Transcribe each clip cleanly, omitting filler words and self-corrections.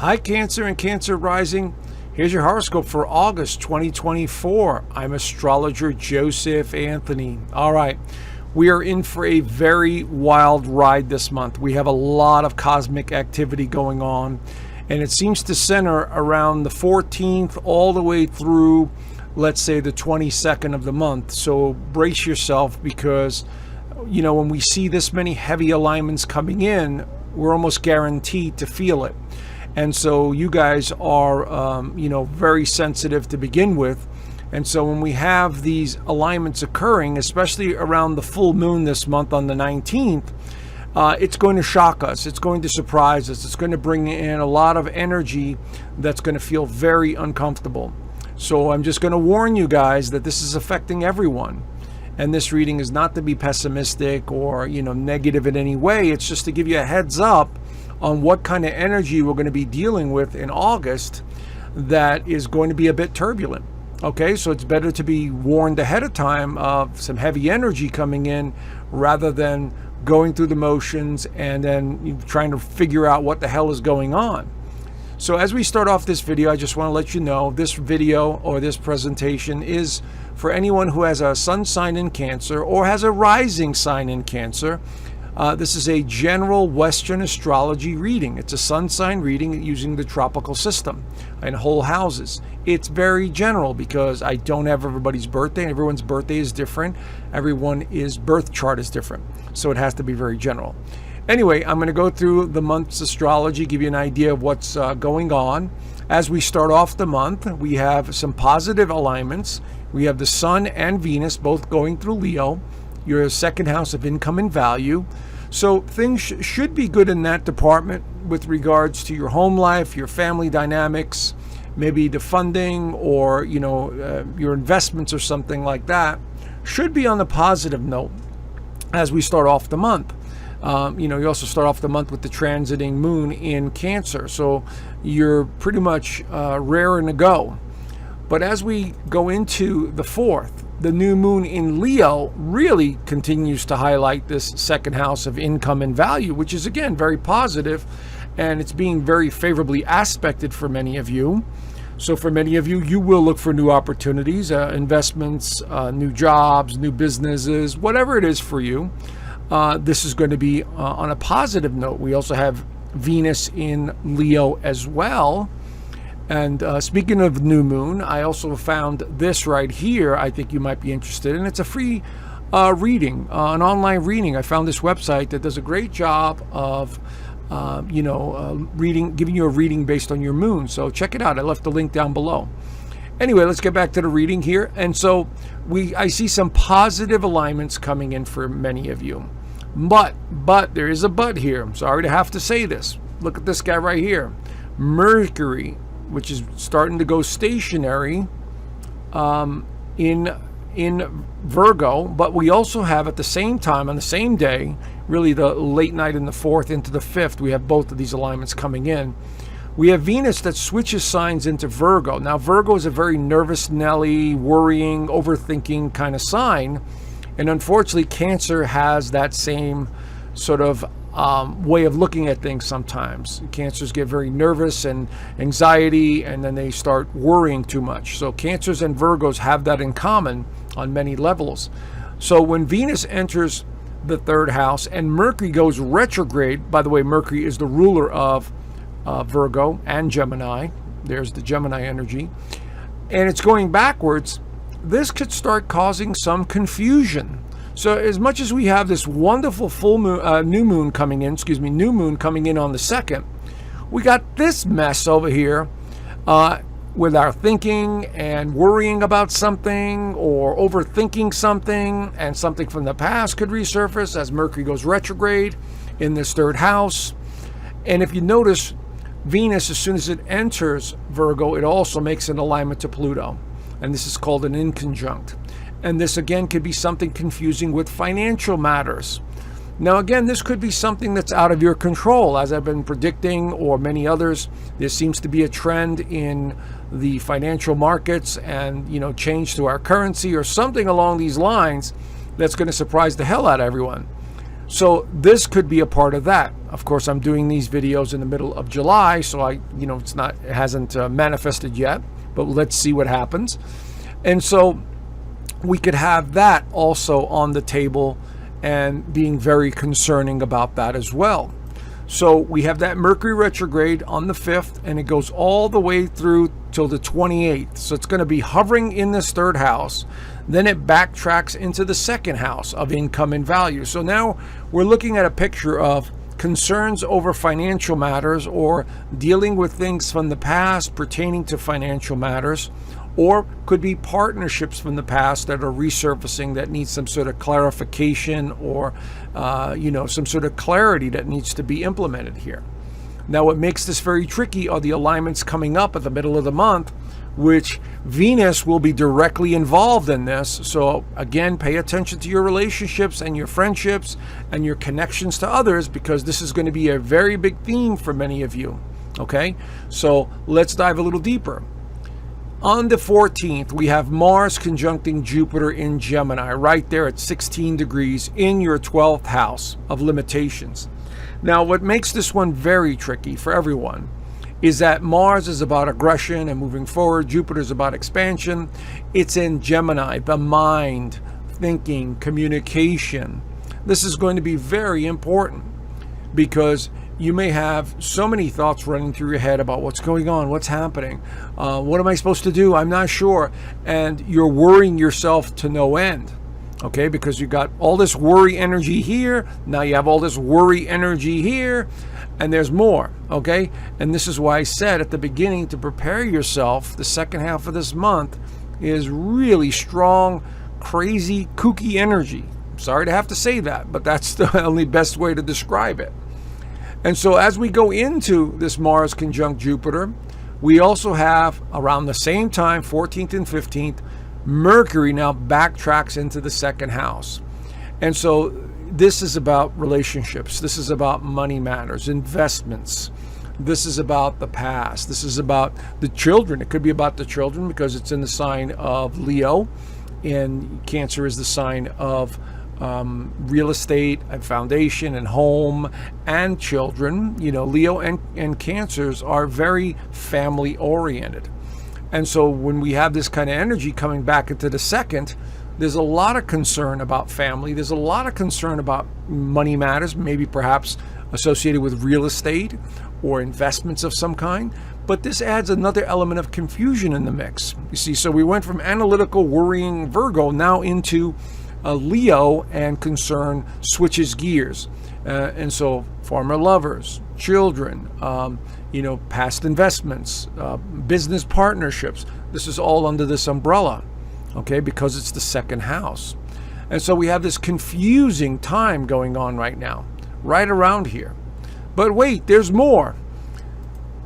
Hi, Cancer and Cancer Rising. Here's your horoscope for August 2024. I'm astrologer Joseph Anthony. All right, we are in for a very wild ride this month. We have a lot of cosmic activity going on, and it seems to center around the 14th all the way through, let's say, the 22nd of the month. So brace yourself, because, you know, when we see this many heavy alignments coming in, we're almost guaranteed to feel it. And so you guys are, very sensitive to begin with. And so when we have these alignments occurring, especially around the full moon this month on the 19th, it's going to shock us. It's going to surprise us. It's going to bring in a lot of energy that's going to feel very uncomfortable. So I'm just going to warn you guys that this is affecting everyone. And this reading is not to be pessimistic or, negative in any way. It's just to give you a heads up on what kind of energy we're going to be dealing with in August that is going to be a bit turbulent. Okay, so it's better to be warned ahead of time of some heavy energy coming in rather than going through the motions and then trying to figure out what the hell is going on. So as we start off this video, I just want to let you know this video or this presentation is for anyone who has a sun sign in Cancer or has a rising sign in Cancer. This is a general Western astrology reading. It's a sun sign reading using the tropical system and whole houses. It's very general because I don't have everybody's birthday. Everyone's birthday is different. Everyone's birth chart is different. So it has to be very general. Anyway, I'm going to go through the month's astrology, give you an idea of what's going on. As we start off the month, we have some positive alignments. We have the Sun and Venus both going through Leo, your second house of income and value. So things should be good in that department with regards to your home life, your family dynamics, maybe the funding or, your investments or something like that. Should be on the positive note as we start off the month. You also start off the month with the transiting moon in Cancer. So you're pretty much raring to go. But as we go into the 4th, the new moon in Leo really continues to highlight this second house of income and value, which is, again, very positive, and it's being very favorably aspected for many of you. So for many of you, you will look for new opportunities, investments, new jobs, new businesses, whatever it is for you. This is going to be on a positive note. We also have Venus in Leo as well. And speaking of new moon, I also found this right here. I think you might be interested in. It's a free reading, an online reading. I found this website that does a great job of, giving you a reading based on your moon. So check it out. I left the link down below. Anyway, let's get back to the reading here. And so I see some positive alignments coming in for many of you. But there is a but here. I'm sorry to have to say this. Look at this guy right here. Mercury, which is starting to go stationary in Virgo, but we also have at the same time, on the same day, really the late night in the 4th into the 5th, we have both of these alignments coming in. We have Venus that switches signs into Virgo. Now, Virgo is a very nervous, Nelly, worrying, overthinking kind of sign. And unfortunately, Cancer has that same sort of way of looking at things sometimes. Cancers get very nervous and anxiety, and then they start worrying too much. So Cancers and Virgos have that in common on many levels. So when Venus enters the 3rd house and Mercury goes retrograde, by the way, Mercury is the ruler of Virgo and Gemini. There's the Gemini energy. And it's going backwards. This could start causing some confusion. So as much as we have this wonderful full moon, new moon coming in on the 2nd, we got this mess over here with our thinking and worrying about something or overthinking something, and something from the past could resurface as Mercury goes retrograde in this 3rd house. And if you notice, Venus, as soon as it enters Virgo, it also makes an alignment to Pluto. And this is called an inconjunct. And this, again, could be something confusing with financial matters. Now, again, this could be something that's out of your control. As I've been predicting, or many others, there seems to be a trend in the financial markets and, change to our currency or something along these lines that's going to surprise the hell out of everyone. So this could be a part of that. Of course, I'm doing these videos in the middle of July, so it hasn't manifested yet, but let's see what happens. And so we could have that also on the table and being very concerning about that as well. So we have that Mercury retrograde on the 5th, and it goes all the way through till the 28th. So it's going to be hovering in this third house. Then it backtracks into the second house of income and value. So now we're looking at a picture of concerns over financial matters, or dealing with things from the past pertaining to financial matters, or could be partnerships from the past that are resurfacing that need some sort of clarification, or some sort of clarity that needs to be implemented here. Now, what makes this very tricky are the alignments coming up at the middle of the month, which Venus will be directly involved in this. So again, pay attention to your relationships and your friendships and your connections to others, because this is going to be a very big theme for many of you. Okay, so let's dive a little deeper. On the 14th, we have Mars conjuncting Jupiter in Gemini, right there at 16 degrees in your 12th house of limitations. Now, what makes this one very tricky for everyone is that Mars is about aggression and moving forward. Jupiter is about expansion. It's in Gemini, the mind, thinking, communication. This is going to be very important, because you may have so many thoughts running through your head about what's going on, what's happening, what am I supposed to do? I'm not sure. And you're worrying yourself to no end, okay? Because you got all this worry energy here. Now you have all this worry energy here, and there's more, okay? And this is why I said at the beginning to prepare yourself. The second half of this month is really strong, crazy, kooky energy. Sorry to have to say that, but that's the only best way to describe it. And so as we go into this Mars conjunct Jupiter, we also have around the same time, 14th and 15th, Mercury now backtracks into the second house. And so this is about relationships. This is about money matters, investments. This is about the past. This is about the children. It could be about the children because it's in the sign of Leo, and Cancer is the sign of real estate and foundation and home and children. Leo and Cancers are very family oriented. And so when we have this kind of energy coming back into the second, there's a lot of concern about family. There's a lot of concern about money matters, maybe perhaps associated with real estate or investments of some kind. But this adds another element of confusion in the mix. You see, so we went from analytical, worrying Virgo now into Leo, and concern switches gears. And so former lovers, children, past investments, business partnerships, this is all under this umbrella, okay, because it's the second house. And so we have this confusing time going on right now, right around here. But wait, there's more.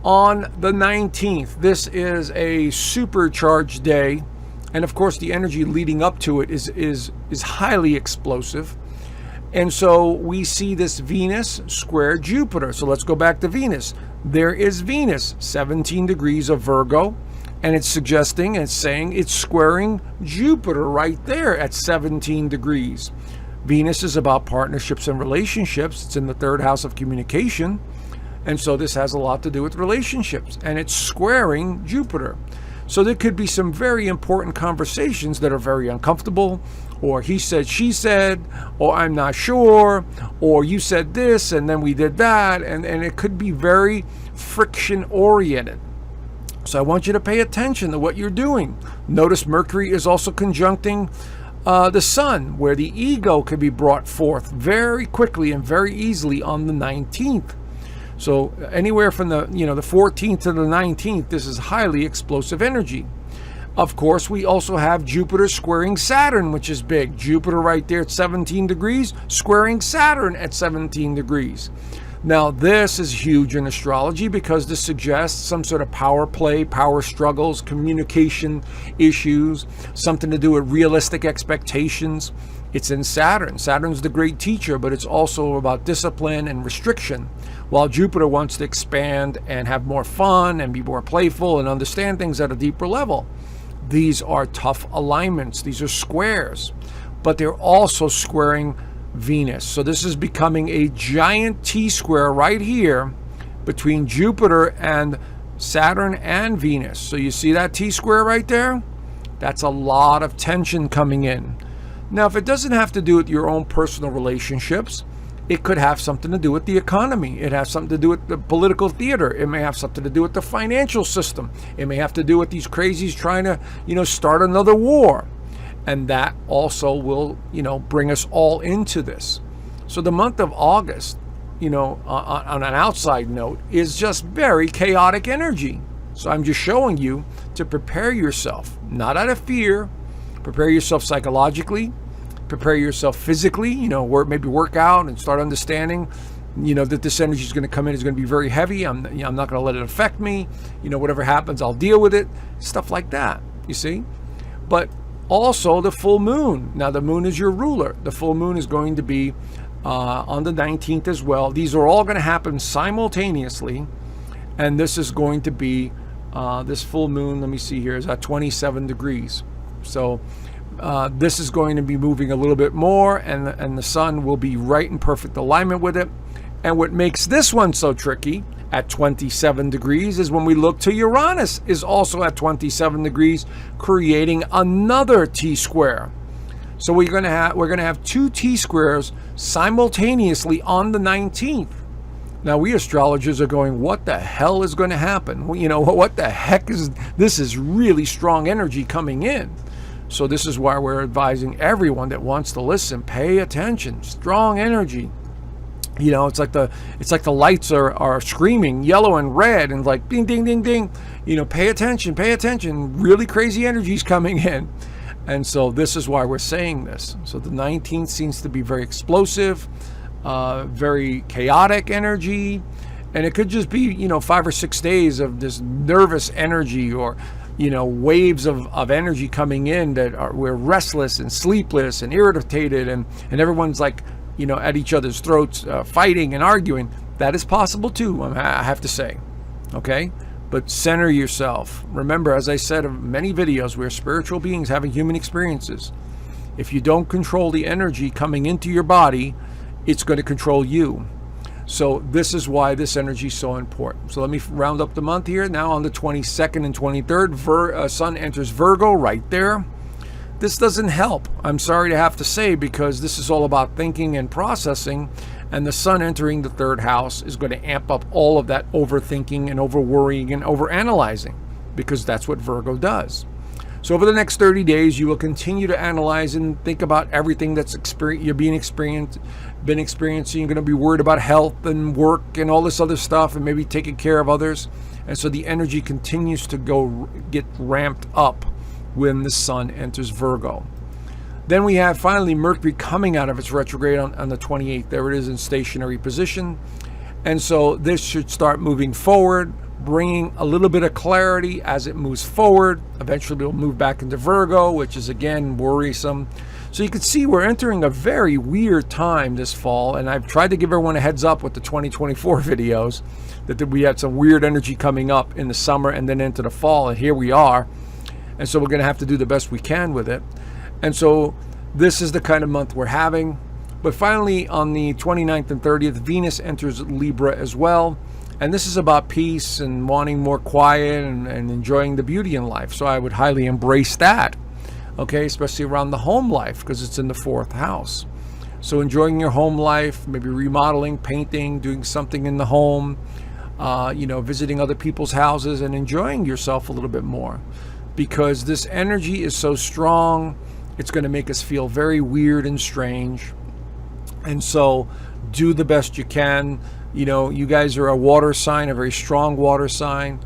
On the 19th, this is a supercharged day. And of course, the energy leading up to it is highly explosive. And so we see this Venus square Jupiter. So let's go back to Venus. There is Venus, 17 degrees of Virgo. And it's suggesting and saying it's squaring Jupiter right there at 17 degrees. Venus is about partnerships and relationships. It's in the third house of communication. And so this has a lot to do with relationships. And it's squaring Jupiter. So there could be some very important conversations that are very uncomfortable, or he said, she said, or I'm not sure, or you said this and then we did that, and it could be very friction oriented. So I want you to pay attention to what you're doing. Notice Mercury is also conjuncting the Sun, where the ego could be brought forth very quickly and very easily on the 19th. So anywhere from the 14th to the 19th, this is highly explosive energy. Of course, we also have Jupiter squaring Saturn, which is big. Jupiter right there at 17 degrees, squaring Saturn at 17 degrees. Now, this is huge in astrology because this suggests some sort of power play, power struggles, communication issues, something to do with realistic expectations. It's in Saturn. Saturn's the great teacher, but it's also about discipline and restriction, while Jupiter wants to expand and have more fun and be more playful and understand things at a deeper level. These are tough alignments. These are squares, but they're also squaring Venus. So this is becoming a giant T-square right here between Jupiter and Saturn and Venus. So you see that T-square right there? That's a lot of tension coming in. Now, if it doesn't have to do with your own personal relationships, it could have something to do with the economy. It has something to do with the political theater. It may have something to do with the financial system. It may have to do with these crazies trying to, start another war. And that also will, bring us all into this. So the month of August, on an outside note, is just very chaotic energy. So I'm just showing you to prepare yourself, not out of fear, prepare yourself psychologically, prepare yourself physically, maybe work out and start understanding, that this energy is going to come in, is going to be very heavy. I'm not going to let it affect me. Whatever happens, I'll deal with it. Stuff like that, you see? But also the full moon. Now, the moon is your ruler. The full moon is going to be on the 19th as well. These are all going to happen simultaneously. And this is going to be this full moon, let me see here, is at 27 degrees. So this is going to be moving a little bit more, and the sun will be right in perfect alignment with it. And what makes this one so tricky at 27 degrees is when we look to Uranus is also at 27 degrees, creating another T-square. So we're going to have two T-squares simultaneously on the 19th. Now, we astrologers are going, what the hell is going to happen? What the heck is this? Is really strong energy coming in. So this is why we're advising everyone that wants to listen, pay attention. Strong energy. It's like the lights are screaming yellow and red and like ding, ding, ding, ding. Pay attention, pay attention. Really crazy energy is coming in. And so this is why we're saying this. So the 19th seems to be very explosive, very chaotic energy. And it could just be, 5 or 6 days of this nervous energy or, waves of energy coming in that we're restless and sleepless and irritated and everyone's like, at each other's throats, fighting and arguing. That is possible too, I have to say. Okay? But center yourself. Remember, as I said in many videos, we're spiritual beings having human experiences. If you don't control the energy coming into your body, it's going to control you. So this is why this energy is so important. So let me round up the month here. Now on the 22nd and 23rd, Sun enters Virgo right there. This doesn't help, I'm sorry to have to say, because this is all about thinking and processing, and the Sun entering the third house is going to amp up all of that overthinking and over-worrying and over-analyzing, because that's what Virgo does. So over the next 30 days, you will continue to analyze and think about everything that's you're been experiencing. You're going to be worried about health and work and all this other stuff, and maybe taking care of others. And so the energy continues to get ramped up when the Sun enters Virgo. Then we have finally Mercury coming out of its retrograde on the 28th. There it is in stationary position. And so this should start moving forward, bringing a little bit of clarity as it moves forward. Eventually it'll move back into Virgo, which is again worrisome. So you can see we're entering a very weird time this fall, and I've tried to give everyone a heads up with the 2024 videos that we had some weird energy coming up in the summer and then into the fall, and here we are. And so we're going to have to do the best we can with it. And so this is the kind of month we're having. But finally, on the 29th and 30th, Venus enters Libra as well. And this is about peace and wanting more quiet and enjoying the beauty in life. So I would highly embrace that, okay, especially around the home life, because it's in the 4th house. So enjoying your home life, maybe remodeling, painting, doing something in the home, visiting other people's houses and enjoying yourself a little bit more. Because this energy is so strong, it's going to make us feel very weird and strange. And so do the best you can. You guys are a water sign, a very strong water sign.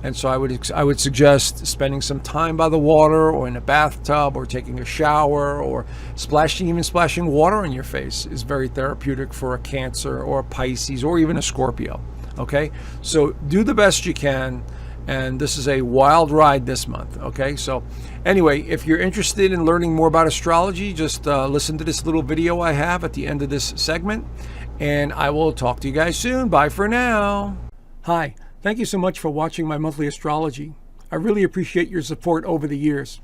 And so I would suggest spending some time by the water or in a bathtub or taking a shower or splashing water on your face is very therapeutic for a Cancer or a Pisces or even a Scorpio. Okay? So do the best you can. And this is a wild ride this month, okay? So anyway, if you're interested in learning more about astrology, just listen to this little video I have at the end of this segment, and I will talk to you guys soon. Bye for now. Hi, thank you so much for watching my monthly astrology. I really appreciate your support over the years.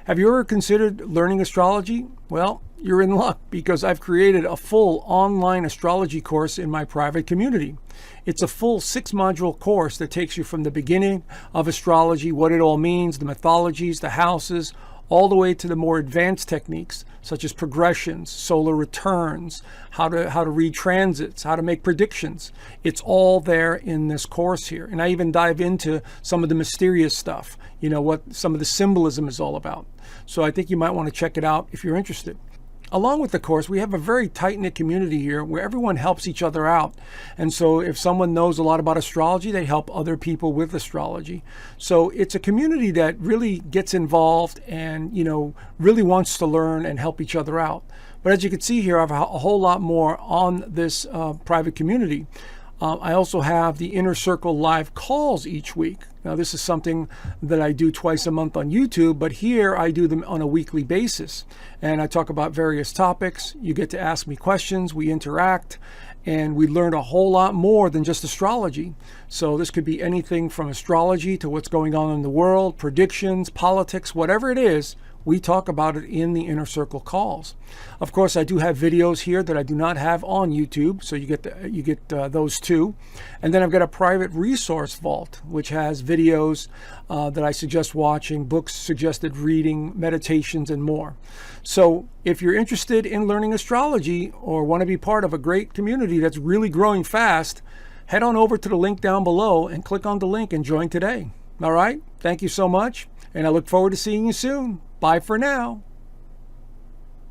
Have you ever considered learning astrology? Well, you're in luck because I've created a full online astrology course in my private community. It's a full 6-module course that takes you from the beginning of astrology, what it all means, the mythologies, the houses, all the way to the more advanced techniques such as progressions, solar returns, how to read transits, how to make predictions. It's all there in this course here. And I even dive into some of the mysterious stuff, what some of the symbolism is all about. So I think you might want to check it out if you're interested. Along with the course, we have a very tight-knit community here where everyone helps each other out. And so if someone knows a lot about astrology, they help other people with astrology. So it's a community that really gets involved and, really wants to learn and help each other out. But as you can see here, I have a whole lot more on this private community. I also have the Inner Circle live calls each week. Now, this is something that I do twice a month on YouTube, but here I do them on a weekly basis. And I talk about various topics. You get to ask me questions, we interact, and we learn a whole lot more than just astrology. So this could be anything from astrology to what's going on in the world, predictions, politics, whatever it is. We talk about it in the Inner Circle calls. Of course, I do have videos here that I do not have on YouTube, so you get those too. And then I've got a private resource vault, which has videos that I suggest watching, books suggested reading, meditations, and more. So if you're interested in learning astrology or want to be part of a great community that's really growing fast, head on over to the link down below and click on the link and join today. All right? Thank you so much, and I look forward to seeing you soon. Bye for now.